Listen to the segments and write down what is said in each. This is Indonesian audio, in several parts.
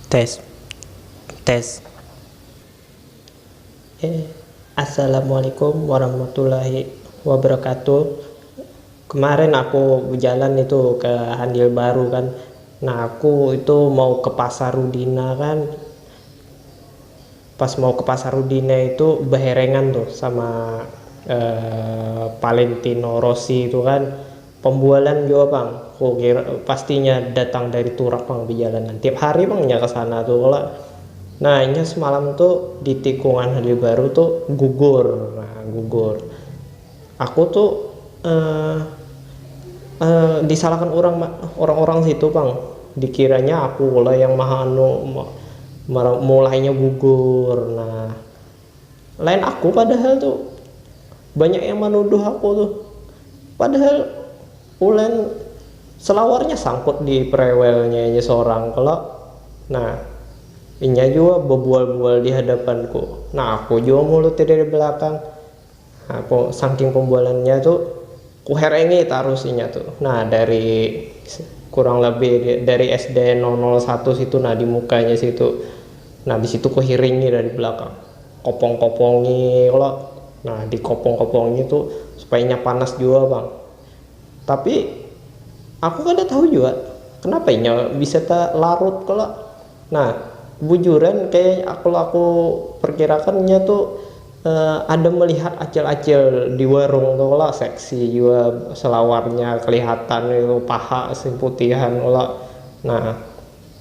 Tes, tes. Assalamualaikum warahmatullahi wabarakatuh. Kemarin aku jalan itu ke Handil Baru kan. Nah, aku itu mau ke Pasar Rudina kan. Pas mau ke Pasar Rudina itu beherengan tuh sama Valentino Rossi itu kan. Pembualan juga bang. Aku kira pastinya datang dari Turak bang di jalanan. Tiap hari bang ya ke sana tuh kalau. Nah, ini semalam tuh di tikungan Handil Baru tuh gugur. Nah, gugur. Aku tuh eh, disalahkan orang-orang situ bang, dikiranya aku lah yang mahanu mulainya gugur. Nah, lain aku padahal tuh banyak yang menuduh aku tuh, padahal ulen selawarnya sangkut di prewelnya aja seorang kalau. Nah, inya juga bebual-bual di hadapanku. Nah, aku juga mulut dari belakang. Nah, saking pembualannya tuh kuherengi tarusinya tuh. Nah, dari kurang lebih dari SD 001 situ, nah di mukanya situ. Nah, di situ kuhiringi dari belakang. Kopong-kopongi kalau. Nah, di kopong-kopongi tuh supaya panas juga, Bang. Tapi aku kada tahu juga kenapa ini bisa tak larut kalau. Nah, bujuran kayak aku perkirakannya tuh ada melihat acil-acil di warung tuh lah, seksi juga selawarnya kelihatan itu paha putihan lah. Nah,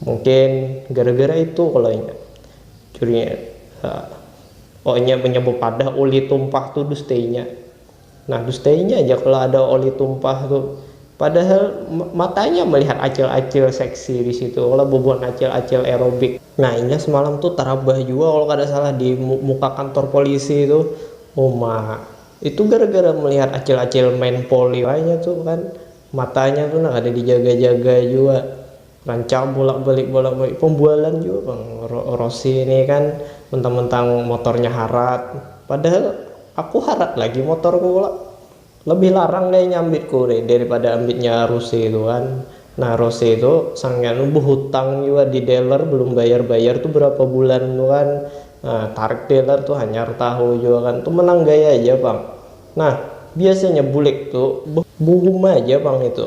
mungkin gara-gara itu kalau ini curinya ohnya menyebut pada oli tumpah tuh dustenya. Nah, dustenya aja kalau ada oli tumpah tuh, padahal matanya melihat acil-acil seksi di situ kalau bobon acil-acil aerobik. Nah, ini semalam tuh terabah juga kalau kada salah di muka kantor polisi itu. Oh ma, itu gara-gara melihat acil-acil main poli kayaknya tuh kan, matanya tuh nah ada dijaga-jaga juga, rancang bolak-balik pembualan juga bang. Rossi ini kan mentang-mentang motornya harat, padahal aku harat lagi motorku lah. Lebih larang deh nyambitku deh daripada ambitnya Rossi itu kan. Nah, Rossi itu sangnya nubuh hutang juga di dealer, belum bayar-bayar tuh berapa bulan tuh kan. Nah, tarik dealer tuh hanya tahu juga kan tuh menang gaya aja bang. Nah, biasanya bulik tuh buhum aja bang itu.